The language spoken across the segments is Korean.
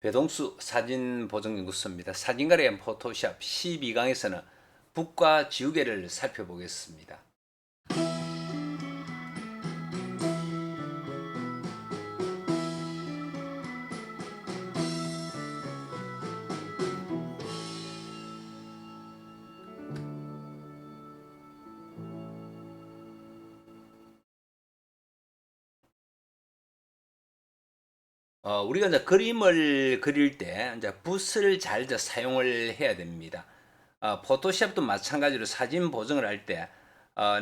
배동수 사진보정연구소입니다. 사진가리의 포토샵 12강에서는 붓과 지우개를 살펴보겠습니다. 우리가 이제 그림을 그릴 때 이제 붓을 잘 이제 사용을 해야 됩니다. 포토샵도 마찬가지로 사진 보정을 할 때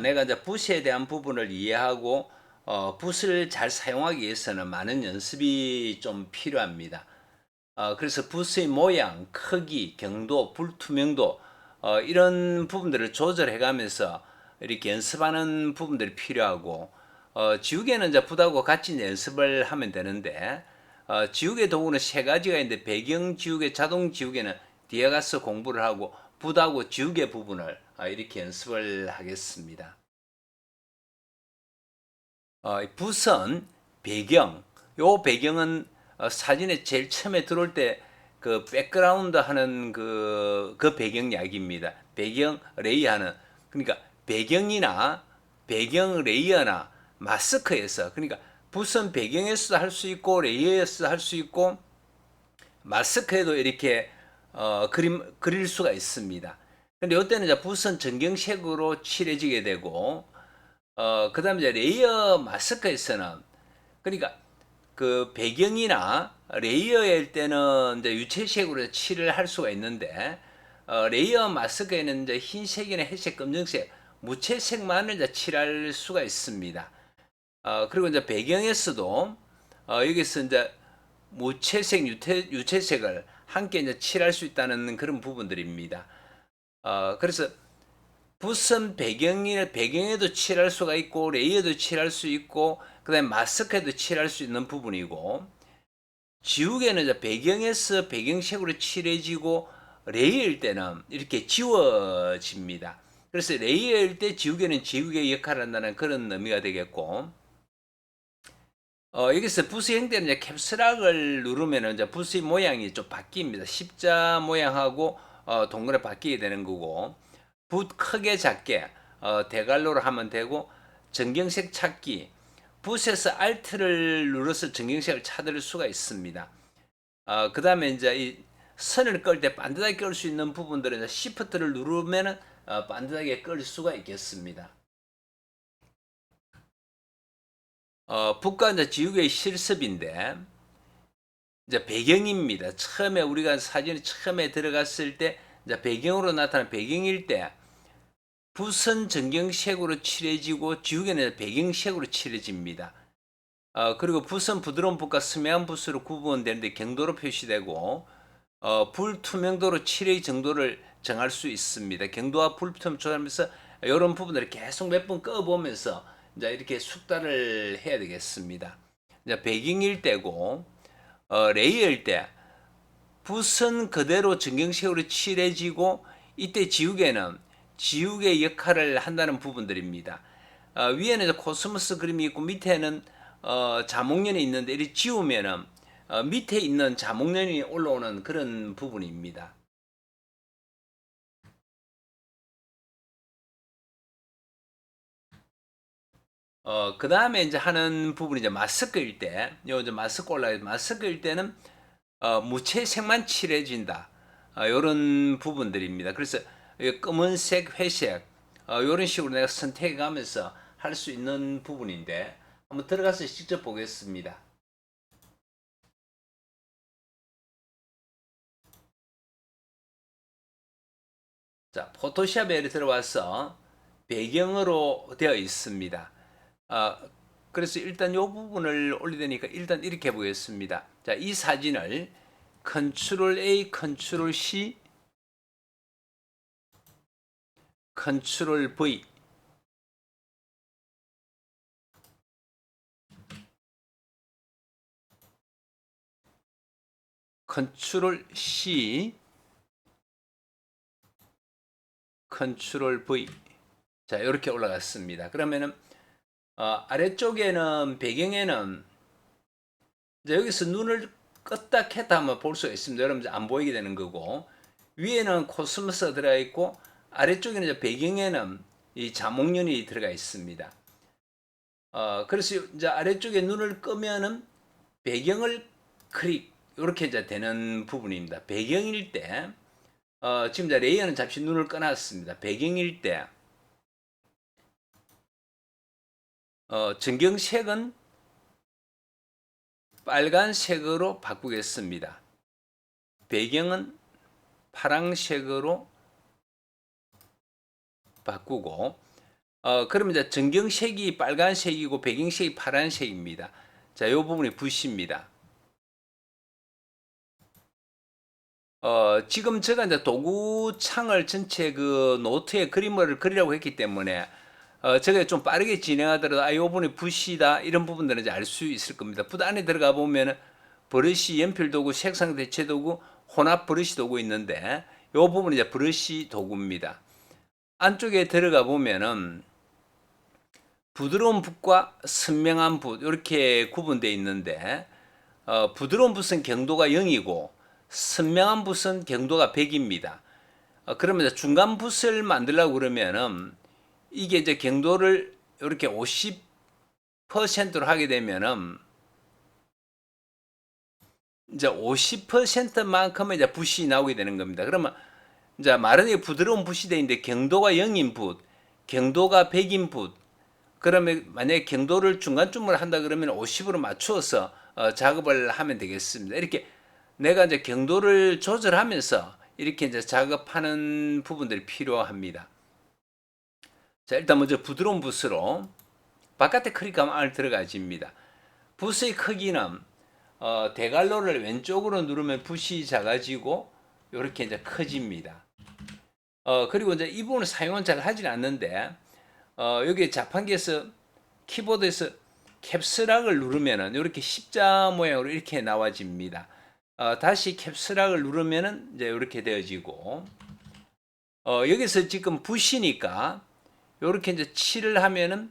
내가 이제 붓에 대한 부분을 이해하고 붓을 잘 사용하기 위해서는 많은 연습이 좀 필요합니다. 그래서 붓의 모양, 크기, 경도, 불투명도 이런 부분들을 조절해 가면서 이렇게 연습하는 부분들이 필요하고 지우개는 이제 붓하고 같이 이제 연습을 하면 되는데 지우개 도구는 세 가지가 있는데 배경 지우개, 자동 지우개는 뒤에 가서 공부를 하고 붓하고 지우개 부분을 이렇게 연습을 하겠습니다. 붓은 배경, 요 배경은 사진에 제일 처음에 들어올 때 그 백그라운드 하는 그 배경 이야기입니다. 배경 레이어 하는, 그러니까 배경이나 배경 레이어나 마스크에서, 그러니까 붓은 배경에서도 할 수 있고 레이어에서도 할 수 있고 마스크에도 이렇게 그릴 수가 있습니다. 근데 이때는 이제 붓은 전경색으로 칠해지게 되고 그 다음에 이제 레이어 마스크에서는, 그러니까 그 배경이나 레이어일 때는 이제 유채색으로 칠을 할 수가 있는데 레이어 마스크에는 이제 흰색이나 회색, 검정색, 무채색만을 이제 칠할 수가 있습니다. 그리고 이제 배경에서도 여기서 이제 무채색, 유채색을 함께 이제 칠할 수 있다는 그런 부분들입니다. 그래서 붓은 배경에도 칠할 수가 있고 레이어도 칠할 수 있고 그다음에 마스크에도 칠할 수 있는 부분이고, 지우개는 이제 배경에서 배경색으로 칠해지고 레이어일 때는 이렇게 지워집니다. 그래서 레이어일 때 지우개는 지우개 역할을 한다는 그런 의미가 되겠고, 여기서 붓의 형태는 이제 캡스락을 누르면 이제 붓의 모양이 좀 바뀝니다. 십자 모양하고 동그랗게 바뀌게 되는 거고, 붓 크게 작게 대괄호로 하면 되고, 전경색 찾기, 붓에서 Alt를 눌러서 전경색을 찾을 수가 있습니다. 그 다음에 이제 이 선을 끌 때 반듯하게 끌 수 있는 부분들은 이제 Shift를 누르면은 반듯하게 끌 수가 있겠습니다. 붓과 이제 지우개의 실습인데, 이제 배경입니다. 처음에 우리가 사진이 처음에 들어갔을 때 이제 배경으로 나타나는 배경일 때 붓은 전경색으로 칠해지고 지우개는 배경색으로 칠해집니다. 그리고 붓은 부드러운 붓과 스매한 붓으로 구분되는데 경도로 표시되고 불투명도로 칠의 정도를 정할 수 있습니다. 경도와 불투명 조절하면서 이런 부분들을 계속 몇 번 꺼보면서 이제 이렇게 숙달을 해야 되겠습니다. 이제 배경일 때고 레이어일 때 붓은 그대로 전경색으로 칠해지고 이때 지우개는 지우개 역할을 한다는 부분들입니다. 위에는 코스모스 그림이 있고 밑에는 자목련이 있는데 이렇게 지우면은 밑에 있는 자목련이 올라오는 그런 부분입니다. 그 다음에 이제 하는 부분이 이제 마스크일 때, 요 이제 마스크 올라가 마스크일 때는 무채색만 칠해진다. 이런 부분들입니다. 그래서 검은색, 회색 이런 식으로 내가 선택해 가면서 할 수 있는 부분인데 한번 들어가서 직접 보겠습니다. 자, 포토샵에 들어와서 배경으로 되어 있습니다. 그래서 일단 이 부분을 올리되니까 일단 이렇게 보겠습니다. 자, 이 사진을 컨트롤 A, 컨트롤 C, 컨트롤 V, 컨트롤 C, 컨트롤 V. 자, 이렇게 올라갔습니다. 그러면은 아래쪽에는 배경에는 이제 여기서 눈을 껐다 켰다 하면 볼 수가 있습니다. 여러분 안 보이게 되는 거고, 위에는 코스모스가 들어가 있고 아래쪽에는 이제 배경에는 이 자목련이 들어가 있습니다. 그래서 이제 아래쪽에 눈을 끄면은 배경을 클릭 이렇게 이제 되는 부분입니다. 배경일 때 지금 이제 레이어는 잠시 눈을 꺼놨습니다. 배경일 때 전경색은 빨간색으로 바꾸겠습니다. 배경은 파란색으로 바꾸고 그러면 이제 전경색이 빨간색이고 배경색이 파란색입니다. 자, 이 부분이 붓입니다. 지금 제가 이제 도구창을 전체 그 노트에 그림을 그리라고 했기 때문에 제가 좀 빠르게 진행하더라도 이 부분이 붓이다 이런 부분들은 이제 알 수 있을 겁니다. 붓 안에 들어가 보면은 브러쉬, 연필 도구, 색상 대체 도구, 혼합 브러쉬 도구 있는데 이 부분이 이제 브러쉬 도구입니다. 안쪽에 들어가 보면은 부드러운 붓과 선명한 붓 이렇게 구분되어 있는데 부드러운 붓은 경도가 0이고 선명한 붓은 경도가 100입니다. 그러면 이제 중간 붓을 만들려고 그러면은 이게 이제 경도를 이렇게 50%로 하게 되면은 이제 50%만큼의 이제 붓이 나오게 되는 겁니다. 그러면 이제 말은 부드러운 붓이 되는데 경도가 0인 붓, 경도가 100인 붓. 그러면 만약에 경도를 중간쯤으로 한다 그러면 50으로 맞추어서 작업을 하면 되겠습니다. 이렇게 내가 이제 경도를 조절하면서 이렇게 이제 작업하는 부분들이 필요합니다. 자, 일단 먼저 부드러운 붓으로 바깥에 크기가 안을 들어가집니다. 붓의 크기는 대괄호를 왼쪽으로 누르면 붓이 작아지고 이렇게 이제 커집니다. 그리고 이제 이 부분을 사용은 잘 하진 않는데 여기 자판기에서 키보드에서 캡스락을 누르면은 이렇게 십자 모양으로 이렇게 나와집니다. 다시 캡스락을 누르면은 이제 이렇게 되어지고 여기서 지금 붓이니까 이렇게 이제 칠을 하면은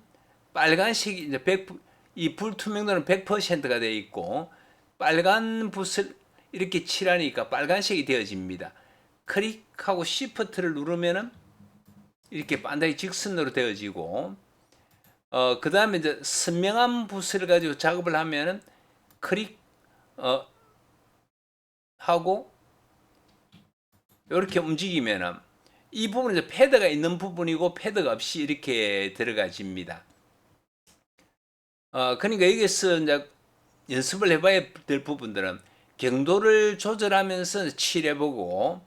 빨간색이 이제 이 불투명도는 100%가 되어 있고 빨간 붓을 이렇게 칠하니까 빨간색이 되어집니다. 클릭하고 Shift를 누르면은 이렇게 반드시 직선으로 되어지고 그 다음에 이제 선명한 붓을 가지고 작업을 하면은 클릭 하고 이렇게 움직이면은 이 부분은 이제 패드가 있는 부분이고 패드가 없이 이렇게 들어가집니다. 그러니까 여기서 이제 연습을 해봐야 될 부분들은 경도를 조절하면서 칠해보고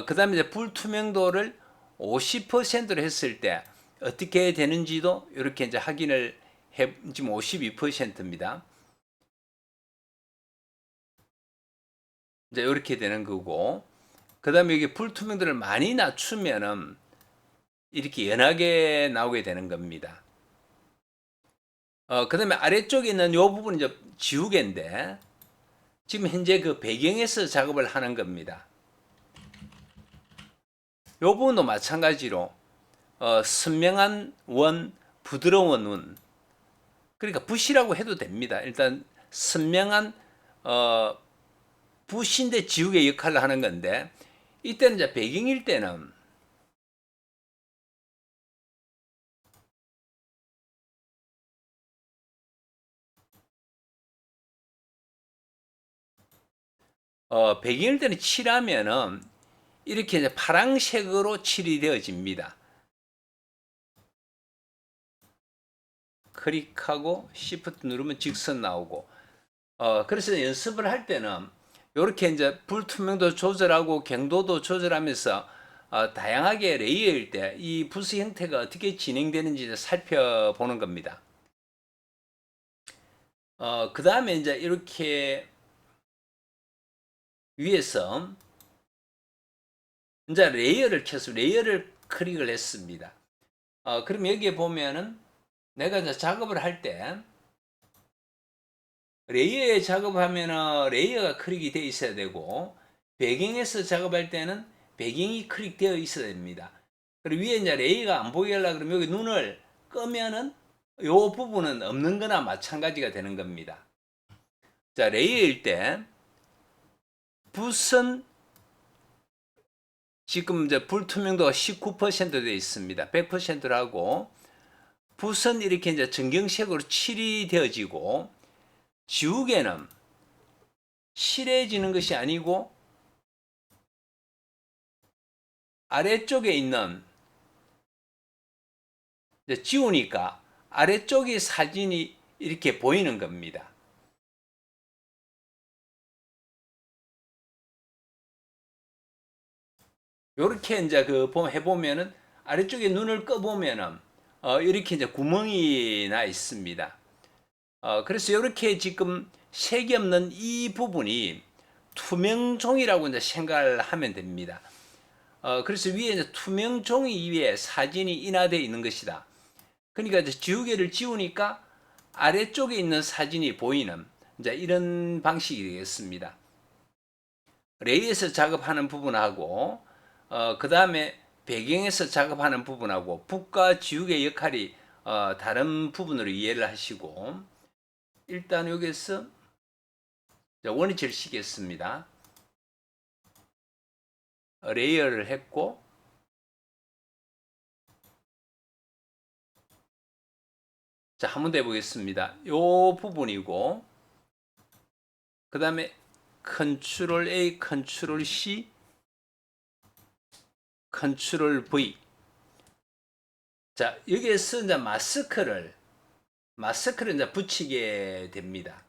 그 다음에 이제 불투명도를 50%로 했을 때 어떻게 되는지도 이렇게 이제 확인을 지금 52%입니다. 이제 이렇게 되는 거고, 그 다음에 여기 불투명도를 많이 낮추면은 이렇게 연하게 나오게 되는 겁니다. 그 다음에 아래쪽에 있는 이 부분은 이제 지우개인데, 지금 현재 그 배경에서 작업을 하는 겁니다. 이 부분도 마찬가지로 선명한 원, 부드러운 원, 그러니까 붓이라고 해도 됩니다. 일단 선명한 붓인데 지우개 역할을 하는 건데 이때는 이제 배경일 때는 배경일 때는 칠하면은 이렇게 이제 파란색으로 칠이 되어집니다. 클릭하고 Shift 누르면 직선 나오고 그래서 연습을 할 때는 이렇게 이제 불투명도 조절하고 경도도 조절하면서 다양하게 레이어일 때 이 붓의 형태가 어떻게 진행되는지 살펴보는 겁니다. 그 다음에 이제 이렇게 위에서 이제 레이어를 켜서 레이어를 클릭을 했습니다. 그럼 여기에 보면은 내가 이제 작업을 할 때 레이어에 작업하면은 레이어가 클릭이 되어 있어야 되고 배경에서 작업할 때는 배경이 클릭되어 있어야 됩니다. 그리고 위에 이제 레이어가 안 보이게 하려고 그러면 여기 눈을 끄면은 요 부분은 없는 거나 마찬가지가 되는 겁니다. 자, 레이어일 때 붓은 지금 이제 불투명도가 19% 되어 있습니다. 100%라고 붓은 이렇게 이제 전경색으로 칠이 되어지고 지우개는 칠해지는 것이 아니고 아래쪽에 있는 이제 지우니까 아래쪽의 사진이 이렇게 보이는 겁니다. 요렇게 이제 그 해보면은 아래쪽에 눈을 꺼보면은 이렇게 이제 구멍이 나 있습니다. 그래서 이렇게 지금 색이 없는 이 부분이 투명 종이라고 이제 생각을 하면 됩니다. 그래서 위에 이제 투명 종이 위에 사진이 인화되어 있는 것이다. 그러니까 이제 지우개를 지우니까 아래쪽에 있는 사진이 보이는 이제 이런 방식이 되겠습니다. 레이에서 작업하는 부분하고 그 다음에 배경에서 작업하는 부분하고 붓과 지우개 역할이 다른 부분으로 이해를 하시고 일단 여기서 원위치를 시켰습니다. 레이어를 했고 자 한번 더 해보겠습니다. 요 부분이고 그 다음에 컨트롤 A, 컨트롤 C, 컨트롤 V. 자 여기에서 이제 마스크를 이제 붙이게 됩니다.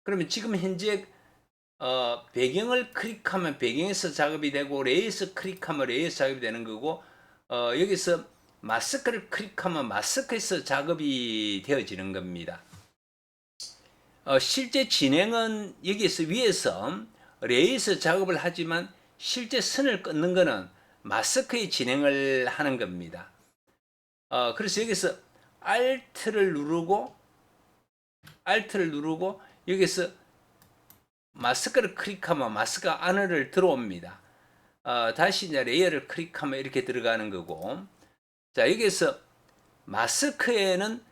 그러면 지금 현재 배경을 클릭하면 배경에서 작업이 되고 레이에서 클릭하면 레이에서 작업이 되는 거고 여기서 마스크를 클릭하면 마스크에서 작업이 되어지는 겁니다. 실제 진행은 여기에서 위에서 레이에서 작업을 하지만 실제 선을 끊는 거는 마스크의 진행을 하는 겁니다. 그래서 여기서 Alt를 누르고 여기서 마스크를 클릭하면 마스크가 안으로 들어옵니다. 다시 이제 레이어를 클릭하면 이렇게 들어가는 거고 자 여기서 마스크에는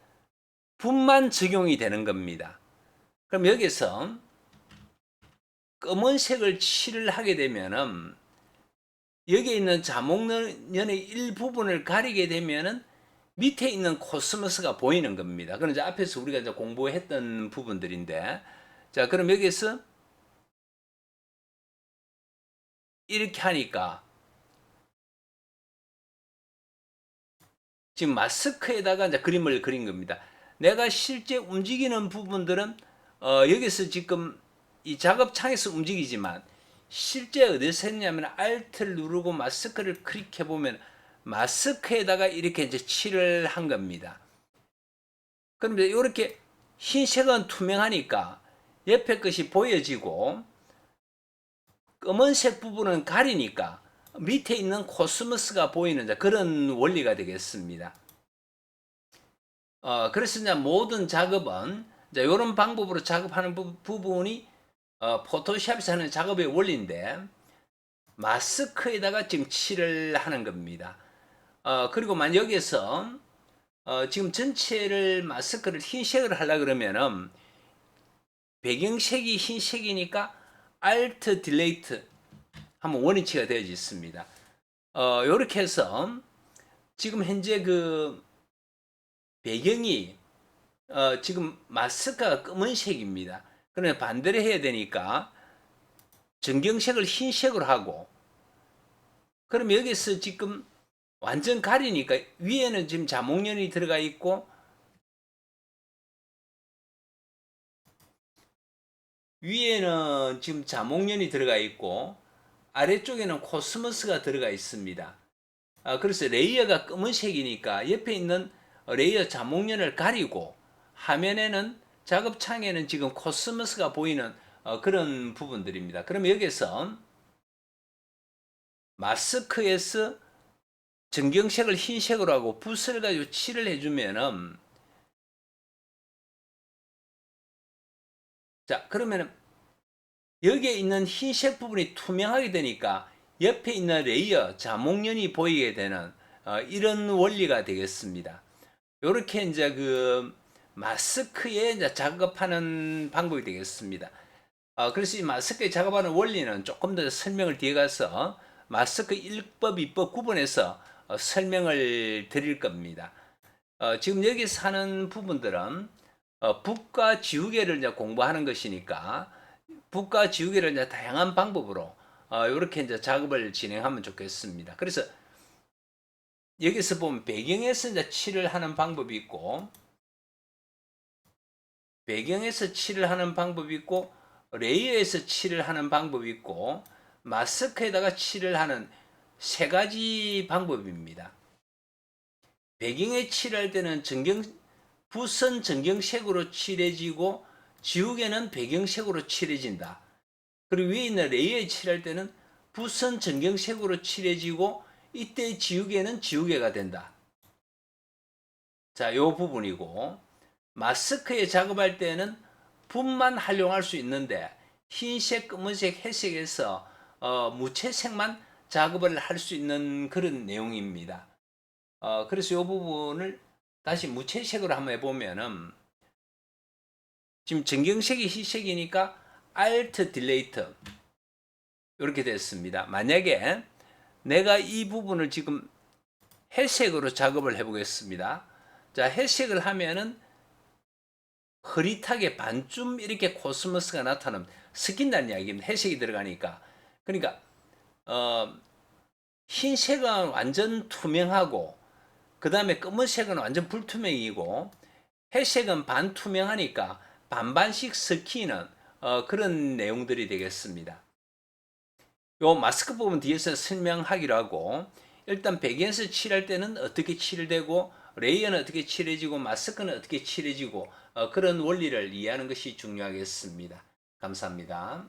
붓만 적용이 되는 겁니다. 그럼 여기서 검은색을 칠을 하게 되면은 여기에 있는 자목면의 일부분을 가리게 되면은 밑에 있는 코스모스가 보이는 겁니다. 그럼 이제 앞에서 우리가 이제 공부했던 부분들인데 자 그럼 여기서 이렇게 하니까 지금 마스크에다가 이제 그림을 그린 겁니다. 내가 실제 움직이는 부분들은 여기서 지금 이 작업창에서 움직이지만 실제 어디서 했냐면 Alt를 누르고 마스크를 클릭해 보면 마스크에다가 이렇게 이제 칠을 한 겁니다. 그럼 이제 이렇게 흰색은 투명하니까 옆에 것이 보여지고 검은색 부분은 가리니까 밑에 있는 코스모스가 보이는 그런 원리가 되겠습니다. 그래서 이제 모든 작업은 이제 이런 방법으로 작업하는 부분이 포토샵에서 하는 작업의 원리인데 마스크에다가 지금 칠을 하는 겁니다. 그리고 만약 여기서 지금 전체를 마스크를 흰색을 하려 그러면은 배경색이 흰색이니까 Alt Delete 하면 원위치가 되어져 있습니다. 이렇게 해서 지금 현재 그 배경이 지금 마스크가 검은색입니다. 그러면 반대로 해야 되니까 전경색을 흰색으로 하고 그러면 여기서 지금 완전 가리니까 위에는 지금 자목련이 들어가 있고 위에는 지금 자목련이 들어가 있고 아래쪽에는 코스모스가 들어가 있습니다. 그래서 레이어가 검은색이니까 옆에 있는 레이어 자목련을 가리고 화면에는 작업창에는 지금 코스모스가 보이는 그런 부분들입니다. 그러면 여기서 마스크에서 전경색을 흰색으로 하고 붓을 가지고 칠을 해주면은 자 그러면은 여기에 있는 흰색 부분이 투명하게 되니까 옆에 있는 레이어 자목련이 보이게 되는 이런 원리가 되겠습니다. 이렇게 이제 그 마스크에 이제 작업하는 방법이 되겠습니다. 그래서 이 마스크 작업하는 원리는 조금 더 설명을 뒤에 가서 마스크 1법, 2법 구분해서 설명을 드릴 겁니다. 지금 여기서 하는 부분들은 북과 지우개를 이제 공부하는 것이니까 북과 지우개를 이제 다양한 방법으로 이렇게 이제 작업을 진행하면 좋겠습니다. 그래서 여기서 보면 배경에서 이제 칠을 하는 방법이 있고, 배경에서 칠을 하는 방법이 있고, 레이어에서 칠을 하는 방법이 있고, 마스크에다가 칠을 하는 세 가지 방법입니다. 배경에 칠할 때는 붓은 전경색으로 칠해지고 지우개는 배경색으로 칠해진다. 그리고 위에 있는 레이어에 칠할 때는 붓은 전경색으로 칠해지고 이때 지우개는 지우개가 된다. 자, 요 부분이고, 마스크에 작업할 때는 붓만 활용할 수 있는데 흰색, 검은색, 회색에서 무채색만 작업을 할 수 있는 그런 내용입니다. 그래서 이 부분을 다시 무채색으로 한번 해보면은 지금 전경색이 희색이니까 Alt Delete 이렇게 됐습니다. 만약에 내가 이 부분을 지금 회색으로 작업을 해보겠습니다. 자, 회색을 하면은 흐릿하게 반쯤 이렇게 코스모스가 나타나는 스킨다는 이야기입니다. 회색이 들어가니까. 그러니까 흰색은 완전 투명하고 그 다음에 검은색은 완전 불투명이고 회색은 반투명하니까 반반씩 섞이는 그런 내용들이 되겠습니다. 요 마스크 부분 뒤에서 설명하기로 하고, 일단 배경에서 칠할 때는 어떻게 칠되고 레이어는 어떻게 칠해지고 마스크는 어떻게 칠해지고 그런 원리를 이해하는 것이 중요하겠습니다. 감사합니다.